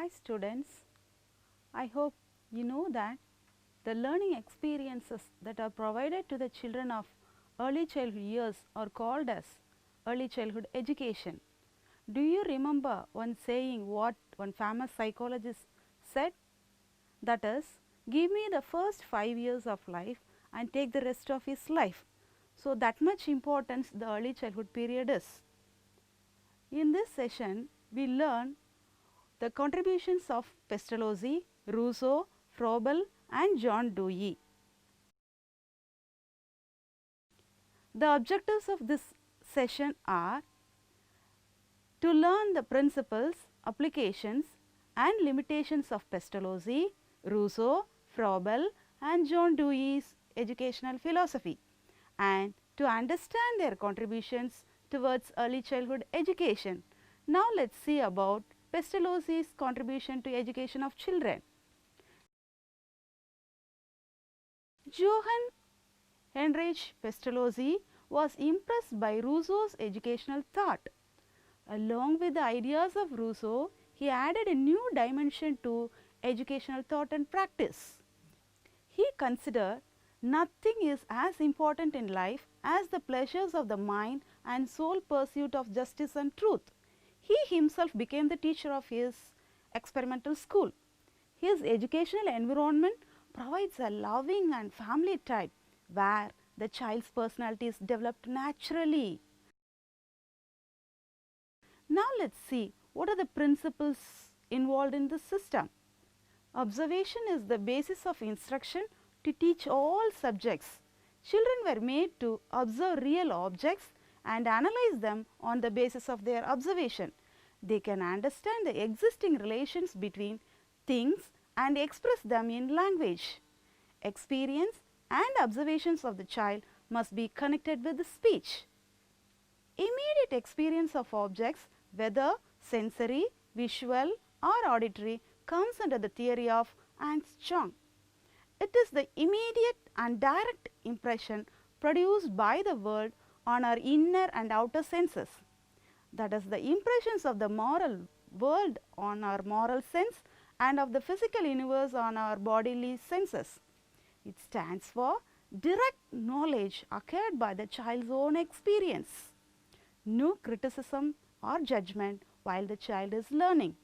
Hi students, I hope you know that the learning experiences that are provided to the children of early childhood years are called as early childhood education. Do you remember one saying what one famous psychologist said? That is, give me the first 5 years of life and take the rest of his life. So, that much importance the early childhood period is. In this session, we learn the contributions of Pestalozzi, Rousseau, Froebel and John Dewey. The objectives of this session are to learn the principles, applications and limitations of Pestalozzi, Rousseau, Froebel and John Dewey's educational philosophy, and to understand their contributions towards early childhood education. Now, let us see about Pestalozzi's contribution to education of children. Johann Heinrich Pestalozzi was impressed by Rousseau's educational thought. Along with the ideas of Rousseau, he added a new dimension to educational thought and practice. He considered nothing is as important in life as the pleasures of the mind and sole pursuit of justice and truth. He himself became the teacher of his experimental school. His educational environment provides a loving and family type where the child's personality is developed naturally. Now, let us see what are the principles involved in this system. Observation is the basis of instruction to teach all subjects. Children were made to observe real objects and analyze them on the basis of their observation. They can understand the existing relations between things and express them in language. Experience and observations of the child must be connected with the speech. Immediate experience of objects, whether sensory, visual or auditory, comes under the theory of Armstrong. It is the immediate and direct impression produced by the world on our inner and outer senses. That is, the impressions of the moral world on our moral sense and of the physical universe on our bodily senses. It stands for direct knowledge acquired by the child's own experience. No criticism or judgment while the child is learning.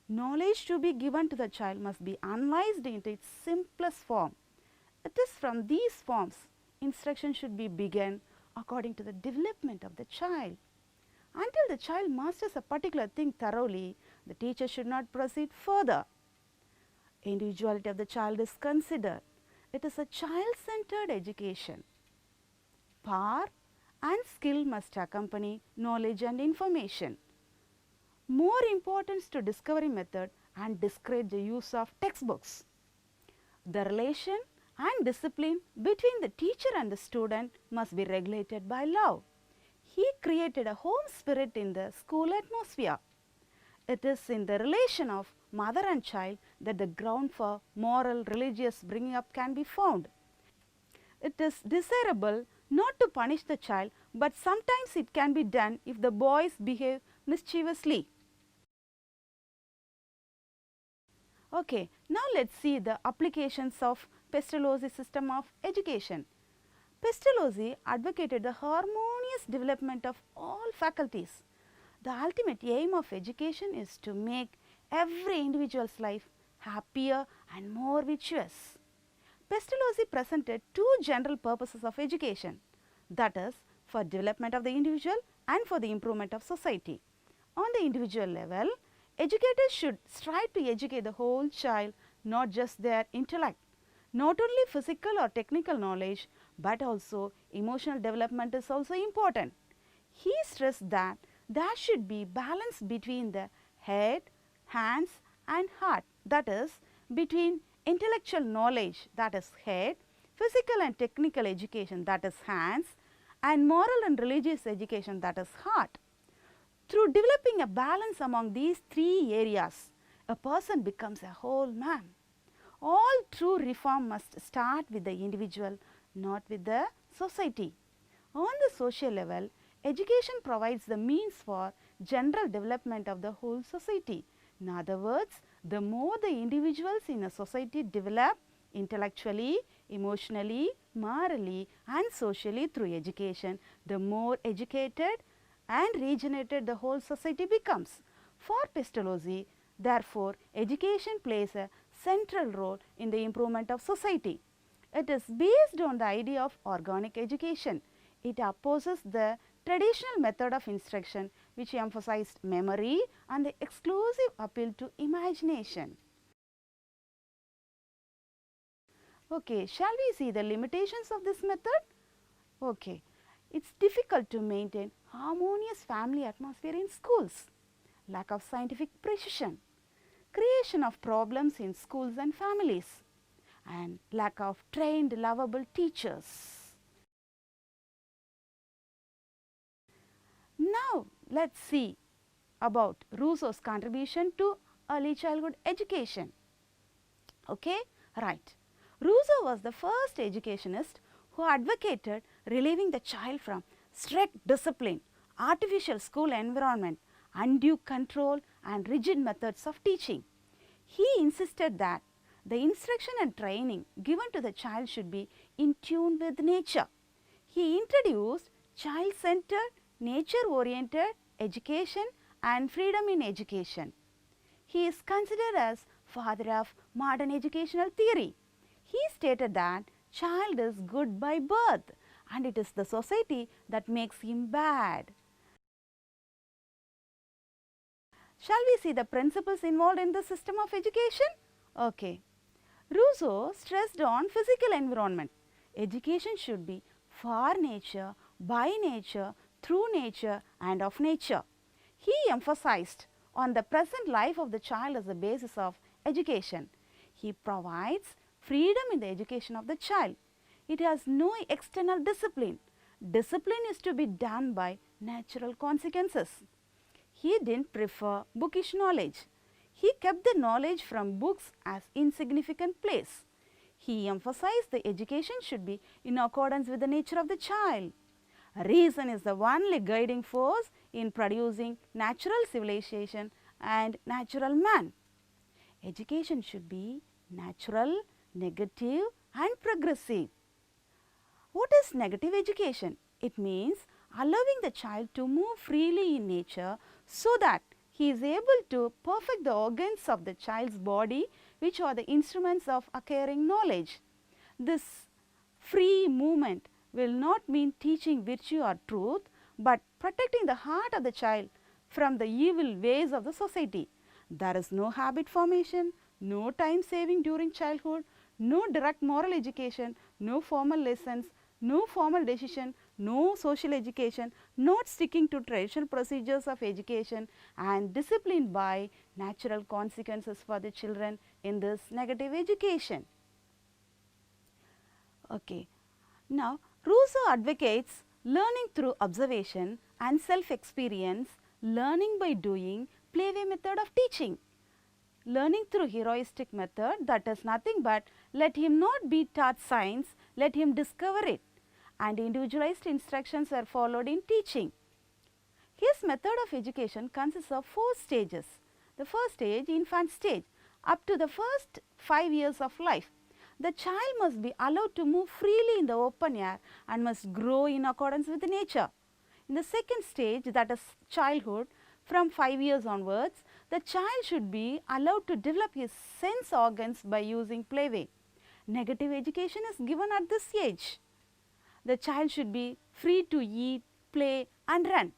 Knowledge to be given to the child must be analyzed into its simplest form. It is from these forms instruction should be begun according to the development of the child. Until the child masters a particular thing thoroughly, the teacher should not proceed further. Individuality of the child is considered. It is a child-centered education. Power and skill must accompany knowledge and information. More importance to discovery method and discourage the use of textbooks. The relation and discipline between the teacher and the student must be regulated by love. He created a home spirit in the school atmosphere. It is in the relation of mother and child that the ground for moral religious bringing up can be found. It is desirable not to punish the child, but sometimes it can be done if the boys behave mischievously. Okay, now let us see the applications of Pestalozzi's system of education. Pestalozzi advocated the harmonious development of all faculties. The ultimate aim of education is to make every individual's life happier and more virtuous. Pestalozzi presented two general purposes of education, that is, for development of the individual and for the improvement of society. On the individual level, educators should strive to educate the whole child, not just their intellect. Not only physical or technical knowledge, but also emotional development is also important. He stressed that there should be balance between the head, hands and heart, that is, between intellectual knowledge, that is head, physical and technical education, that is hands, and moral and religious education, that is heart. Through developing a balance among these three areas, a person becomes a whole man. All true reform must start with the individual, not with the society. On the social level, education provides the means for general development of the whole society. In other words, the more the individuals in a society develop intellectually, emotionally, morally and socially through education, the more educated and regenerated the whole society becomes. For Pestalozzi, therefore, education plays a central role in the improvement of society. It is based on the idea of organic education. It opposes the traditional method of instruction which emphasized memory and the exclusive appeal to imagination. Okay, shall we see the limitations of this method? Okay, it is difficult to maintain harmonious family atmosphere in schools, lack of scientific precision, creation of problems in schools and families, and lack of trained lovable teachers. Now, let us see about Rousseau's contribution to early childhood education. Okay, right. Rousseau was the first educationist who advocated relieving the child from strict discipline, artificial school environment, undue control and rigid methods of teaching. He insisted that the instruction and training given to the child should be in tune with nature. He introduced child-centered, nature-oriented education and freedom in education. He is considered as father of modern educational theory. He stated that child is good by birth and it is the society that makes him bad. Shall we see the principles involved in the system of education? Okay. Rousseau stressed on physical environment. Education should be for nature, by nature, through nature and of nature. He emphasized on the present life of the child as the basis of education. He provides freedom in the education of the child. It has no external discipline. Discipline is to be done by natural consequences. He did not prefer bookish knowledge. He kept the knowledge from books as insignificant place. He emphasized the education should be in accordance with the nature of the child. Reason is the only guiding force in producing natural civilization and natural man. Education should be natural, negative and progressive. What is negative education? It means allowing the child to move freely in nature so that he is able to perfect the organs of the child's body which are the instruments of acquiring knowledge. This free movement will not mean teaching virtue or truth, but protecting the heart of the child from the evil ways of the society. There is no habit formation, no time saving during childhood, no direct moral education, no formal lessons, no formal decision, no social education, not sticking to traditional procedures of education and discipline by natural consequences for the children in this negative education. Okay. Now, Rousseau advocates learning through observation and self-experience, learning by doing, play-way method of teaching. Learning through heroistic method, that is nothing but let him not be taught science, let him discover it, and individualized instructions are followed in teaching. His method of education consists of 4 stages. The first stage, infant stage, up to the first 5 years of life. The child must be allowed to move freely in the open air and must grow in accordance with nature. In the second stage, that is childhood, from 5 years onwards, the child should be allowed to develop his sense organs by using play-way. Negative education is given at this age. The child should be free to eat, play and run.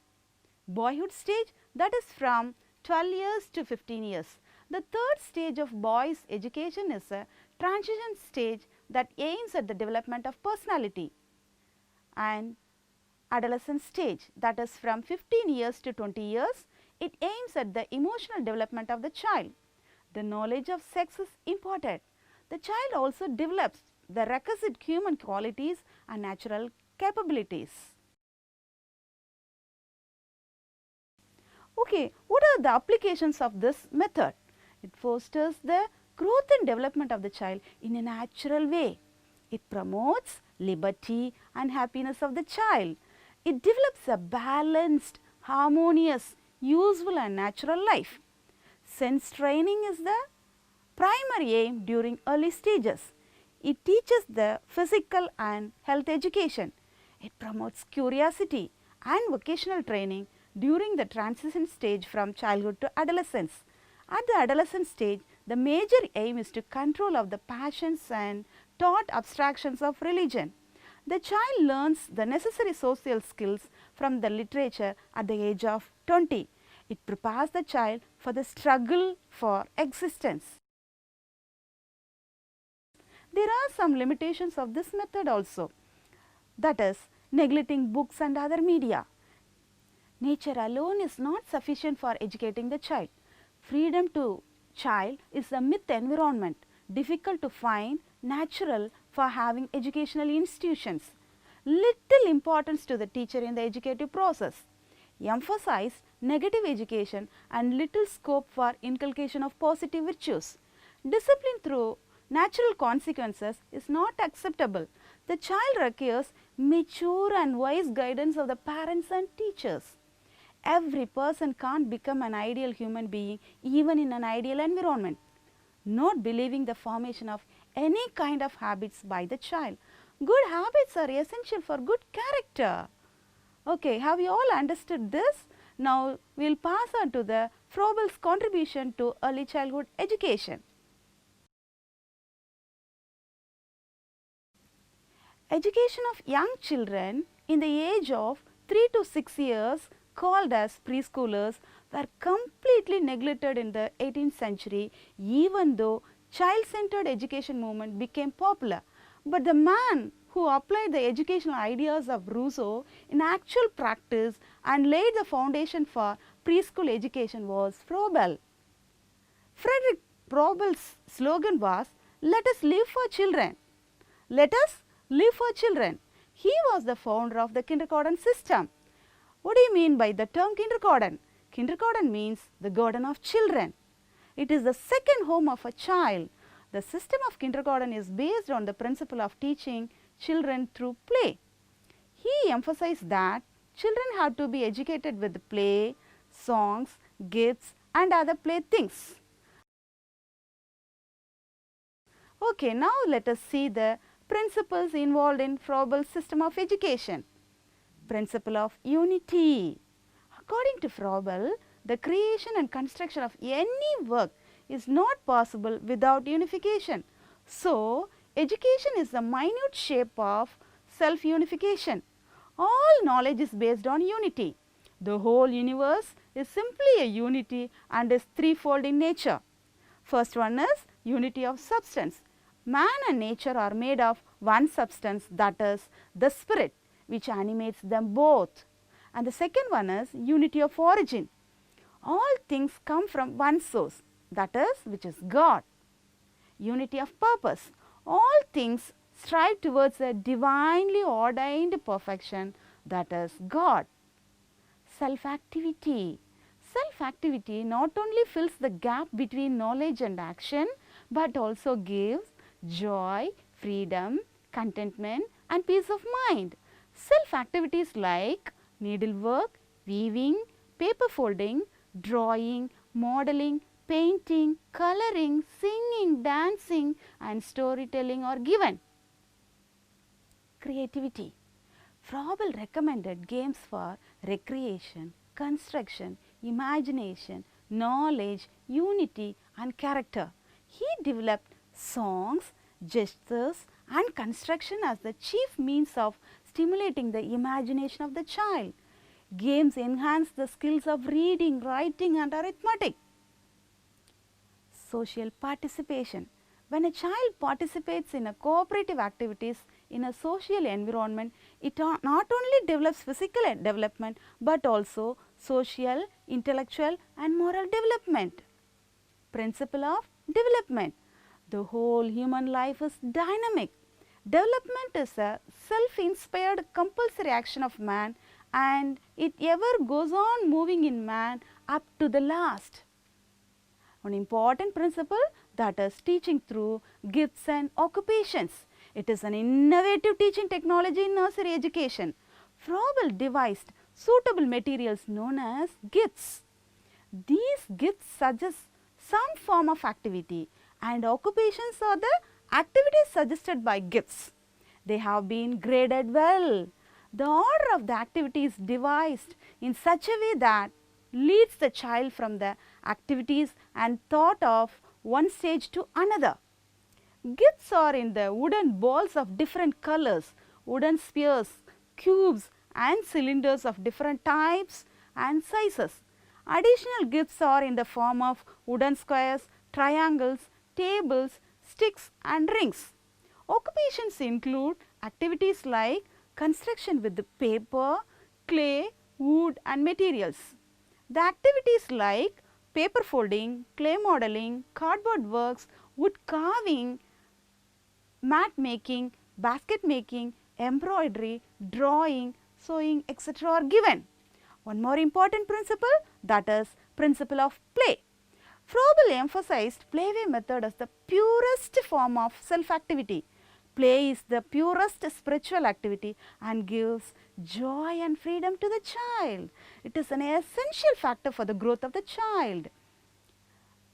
Boyhood stage, that is from 12 years to 15 years. The third stage of boys' education is a transition stage that aims at the development of personality. And adolescent stage, that is from 15 years to 20 years, it aims at the emotional development of the child. The knowledge of sex is important. The child also develops the requisite human qualities and natural capabilities. Okay, what are the applications of this method? It fosters the growth and development of the child in a natural way. It promotes liberty and happiness of the child. It develops a balanced, harmonious, useful and natural life. Sense training is the primary aim during early stages. It teaches the physical and health education. It promotes curiosity and vocational training during the transition stage from childhood to adolescence. At the adolescent stage, the major aim is to control of the passions and taught abstractions of religion. The child learns the necessary social skills from the literature at the age of 20. It prepares the child for the struggle for existence. There are some limitations of this method also, that is neglecting books and other media. Nature alone is not sufficient for educating the child. Freedom to child is a myth environment, difficult to find, natural for having educational institutions. Little importance to the teacher in the educative process. Emphasize negative education and little scope for inculcation of positive virtues. Discipline through natural consequences is not acceptable. The child requires mature and wise guidance of the parents and teachers. Every person can't become an ideal human being even in an ideal environment. Not believing the formation of any kind of habits by the child. Good habits are essential for good character. Okay, have you all understood this? Now, we will pass on to the Froebel's contribution to early childhood education. Education of young children in the age of 3 to 6 years, called as preschoolers, were completely neglected in the 18th century, even though child-centered education movement became popular. But the man who applied the educational ideas of Rousseau in actual practice and laid the foundation for preschool education was Froebel. Frederick Froebel's slogan was, "Let us live for children." Let us live for children. He was the founder of the kindergarten system. What do you mean by the term kindergarten? Kindergarten means the garden of children. It is the second home of a child. The system of kindergarten is based on the principle of teaching children through play. He emphasized that children have to be educated with play, songs, gifts and other playthings. Okay, now let us see the principles involved in Froebel's system of education. Principle of unity. According to Froebel, the creation and construction of any work is not possible without unification. So, education is the minute shape of self-unification. All knowledge is based on unity. The whole universe is simply a unity and is threefold in nature. First one is unity of substance. Man and nature are made of one substance, that is the spirit, which animates them both. And the second one is unity of origin. All things come from one source, that is which is God. Unity of purpose. All things strive towards a divinely ordained perfection, that is God. Self-activity. Self-activity not only fills the gap between knowledge and action, but also gives joy, freedom, contentment and peace of mind. Self-activities like needlework, weaving, paper folding, drawing, modeling, painting, coloring, singing, dancing and storytelling are given. Creativity. Froebel recommended games for recreation, construction, imagination, knowledge, unity and character. He developed songs, gestures and construction as the chief means of stimulating the imagination of the child. Games enhance the skills of reading, writing and arithmetic. Social participation. When a child participates in a cooperative activities in a social environment, it not only develops physical development, but also social, intellectual and moral development. Principle of development. The whole human life is dynamic. Development is a self-inspired compulsory action of man and it ever goes on moving in man up to the last. One important principle, that is teaching through gifts and occupations. It is an innovative teaching technology in nursery education. Froebel devised suitable materials known as gifts. These gifts suggest some form of activity, and occupations are the activities suggested by gifts. They have been graded well. The order of the activity is devised in such a way that leads the child from the activities and thought of one stage to another. Gifts are in the wooden balls of different colors, wooden spheres, cubes and cylinders of different types and sizes. Additional gifts are in the form of wooden squares, triangles, tables, sticks and rings. Occupations include activities like construction with paper, clay, wood and materials. The activities like paper folding, clay modeling, cardboard works, wood carving, mat making, basket making, embroidery, drawing, sewing, etc. are given. One more important principle, that is principle of play. Froebel emphasized playway method as the purest form of self-activity. Play is the purest spiritual activity and gives joy and freedom to the child. It is an essential factor for the growth of the child.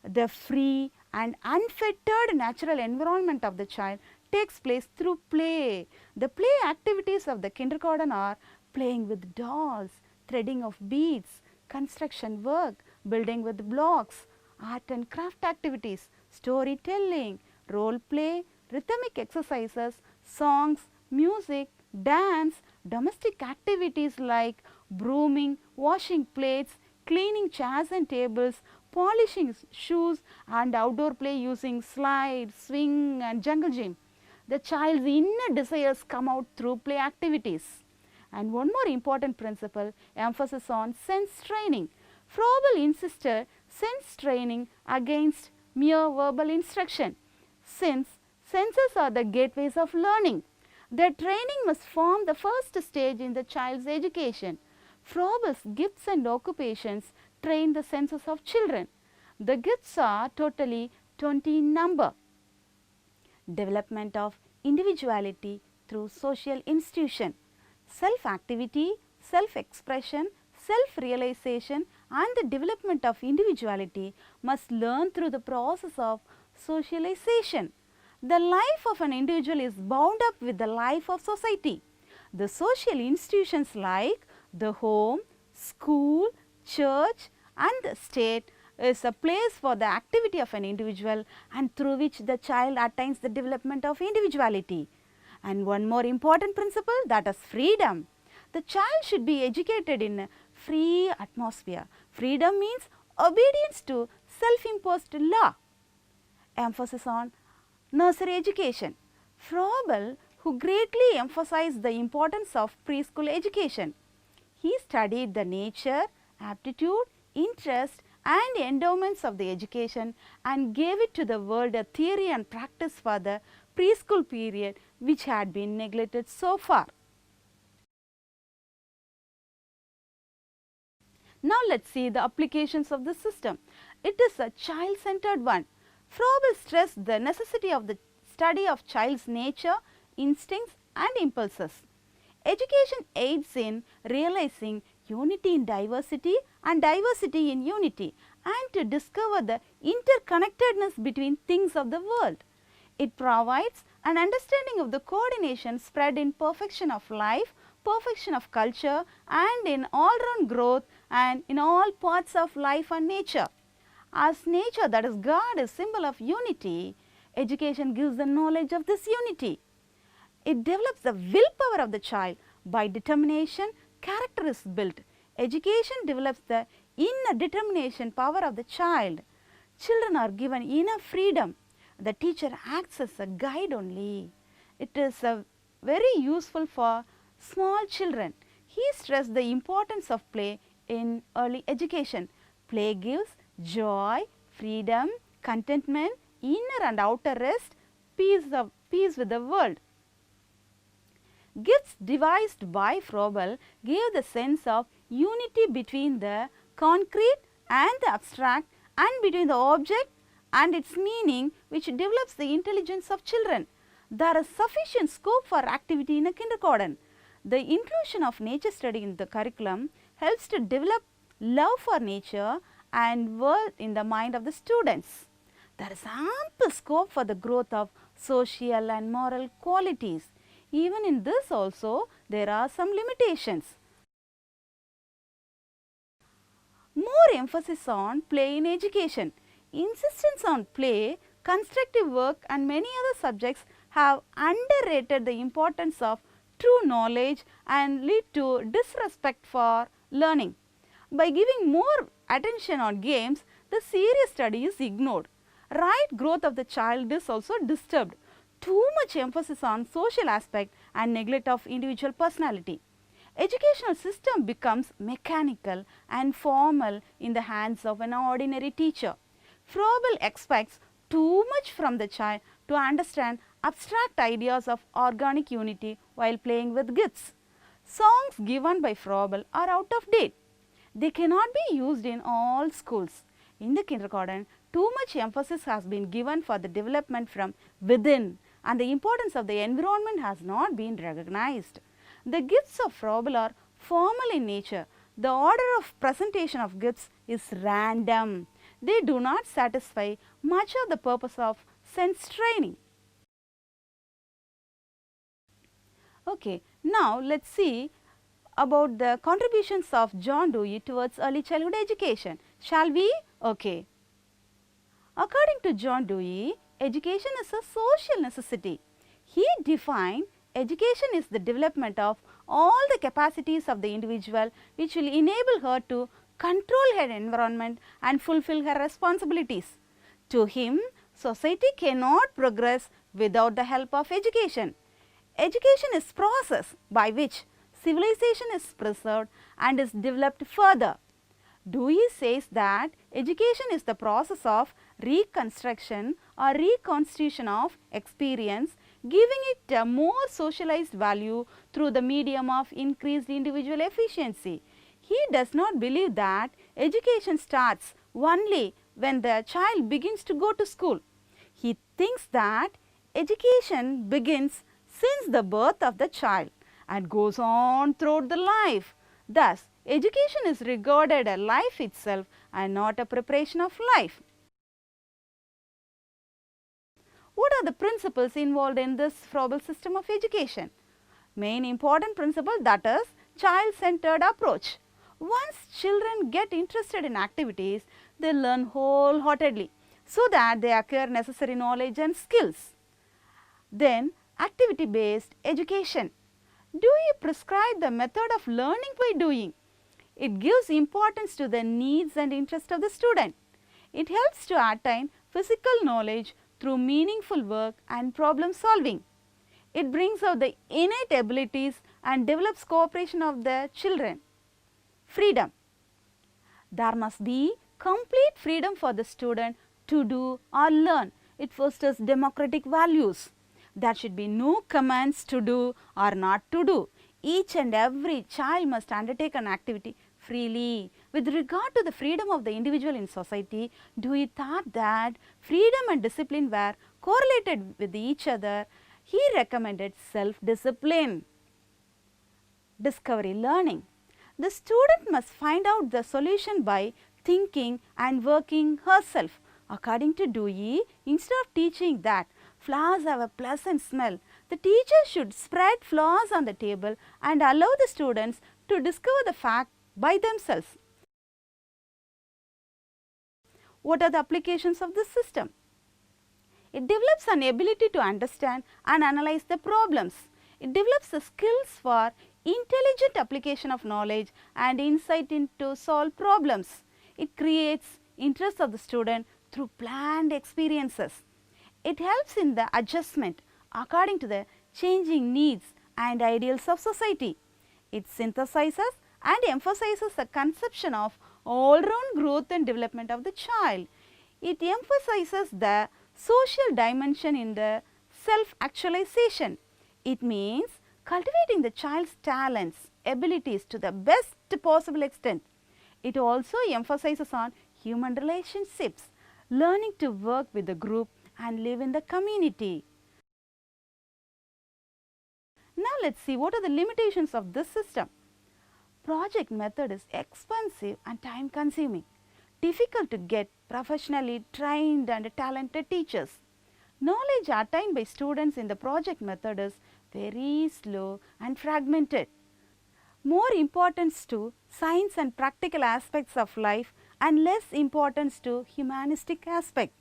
The free and unfettered natural environment of the child takes place through play. The play activities of the kindergarten are playing with dolls, threading of beads, construction work, building with blocks, art and craft activities, storytelling, role play, rhythmic exercises, songs, music, dance, domestic activities like brooming, washing plates, cleaning chairs and tables, polishing shoes and outdoor play using slide, swing and jungle gym. The child's inner desires come out through play activities. And one more important principle, emphasis on sense training. Froebel insisted sense training against mere verbal instruction, since senses are the gateways of learning. Their training must form the first stage in the child's education. Froebel's gifts and occupations train the senses of children. The gifts are totally 20 in number. Development of individuality through social institution, self-activity, self-expression, self-realization and the development of individuality must learn through the process of socialization. The life of an individual is bound up with the life of society. The social institutions like the home, school, church and the state is a place for the activity of an individual and through which the child attains the development of individuality. And one more important principle, that is freedom. The child should be educated in a free atmosphere. Freedom means obedience to self-imposed law. Emphasis on nursery education. Froebel, who greatly emphasized the importance of preschool education. He studied the nature, aptitude, interest and endowments of the education and gave it to the world a theory and practice for the preschool period which had been neglected so far. Now, let us see the applications of this system. It is a child-centered one. Froebel stressed the necessity of the study of child's nature, instincts and impulses. Education aids in realizing unity in diversity and diversity in unity and to discover the interconnectedness between things of the world. It provides an understanding of the coordination spread in perfection of life, perfection of culture and in all-round growth and in all parts of life and nature. As nature, that is God, is symbol of unity, education gives the knowledge of this unity. It develops the willpower of the child. By determination, character is built. Education develops the inner determination power of the child. Children are given enough freedom. The teacher acts as a guide only. It is very useful for small children. He stressed the importance of play in early education. Play gives joy, freedom, contentment, inner and outer rest, peace with the world. Gifts devised by Froebel gave the sense of unity between the concrete and the abstract and between the object and its meaning, which develops the intelligence of children. There is sufficient scope for activity in a kindergarten. The inclusion of nature study in the curriculum helps to develop love for nature and world in the mind of the students. There is ample scope for the growth of social and moral qualities. Even in this also, there are some limitations. More emphasis on play in education. Insistence on play, constructive work and many other subjects have underrated the importance of true knowledge and lead to disrespect for learning. By giving more attention on games, the serious study is ignored. Right growth of the child is also disturbed. Too much emphasis on social aspect and neglect of individual personality. Educational system becomes mechanical and formal in the hands of an ordinary teacher. Froebel expects too much from the child to understand abstract ideas of organic unity while playing with gifts. Songs given by Froebel are out of date. They cannot be used in all schools. In the kindergarten, too much emphasis has been given for the development from within, and the importance of the environment has not been recognized. The gifts of Froebel are formal in nature. The order of presentation of gifts is random. They do not satisfy much of the purpose of sense training. Okay, now let us see about the contributions of John Dewey towards early childhood education. Shall we? Okay. According to John Dewey, education is a social necessity. He defined education is the development of all the capacities of the individual which will enable her to control her environment and fulfill her responsibilities. To him, society cannot progress without the help of education. Education is process by which civilization is preserved and is developed further. Dewey says that education is the process of reconstruction or reconstitution of experience, giving it a more socialized value through the medium of increased individual efficiency. He does not believe that education starts only when the child begins to go to school. He thinks that education begins since the birth of the child and goes on throughout the life. Thus, education is regarded as life itself and not a preparation of life. What are the principles involved in this Froebel system of education? Main important principle, that is child-centered approach. Once children get interested in activities, they learn wholeheartedly so that they acquire necessary knowledge and skills. Then activity-based education. Dewey prescribed the method of learning by doing. It gives importance to the needs and interests of the student. It helps to attain physical knowledge through meaningful work and problem solving. It brings out the innate abilities and develops cooperation of the children. Freedom. There must be complete freedom for the student to do or learn. It fosters democratic values. There should be no commands to do or not to do. Each and every child must undertake an activity freely. With regard to the freedom of the individual in society, Dewey thought that freedom and discipline were correlated with each other. He recommended self-discipline. Discovery learning. The student must find out the solution by thinking and working herself. According to Dewey, instead of teaching that flowers have a pleasant smell, the teacher should spread flowers on the table and allow the students to discover the fact by themselves. What are the applications of this system? It develops an ability to understand and analyze the problems. It develops the skills for intelligent application of knowledge and insight into solve problems. It creates interest of the student through planned experiences. It helps in the adjustment according to the changing needs and ideals of society. It synthesizes and emphasizes the conception of all-round growth and development of the child. It emphasizes the social dimension in the self-actualization. It means cultivating the child's talents, abilities to the best possible extent. It also emphasizes on human relationships, learning to work with the group and live in the community. Now, let us see what are the limitations of this system. Project method is expensive and time consuming. difficult to get professionally trained and talented teachers. Knowledge attained by students in the project method is very slow and fragmented. More importance to science and practical aspects of life and less importance to humanistic aspect.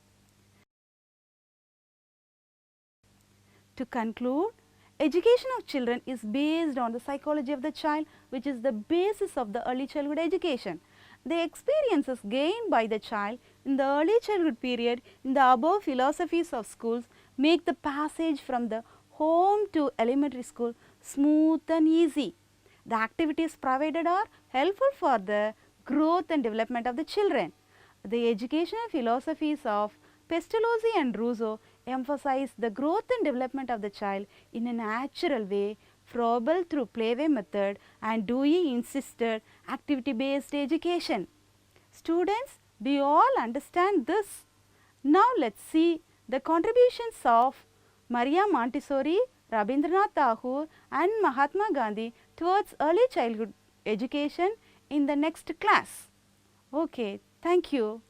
To conclude, education of children is based on the psychology of the child, which is the basis of the early childhood education. The experiences gained by the child in the early childhood period in the above philosophies of schools make the passage from the home to elementary school smooth and easy. The activities provided are helpful for the growth and development of the children. The educational philosophies of Pestalozzi and Rousseau emphasize the growth and development of the child in a natural way, Froebel through playway method, and Dewey insisted activity-based education. Students, do you all understand this? Now let us see the contributions of Maria Montessori, Rabindranath Tagore and Mahatma Gandhi towards early childhood education in the next class. Okay, thank you.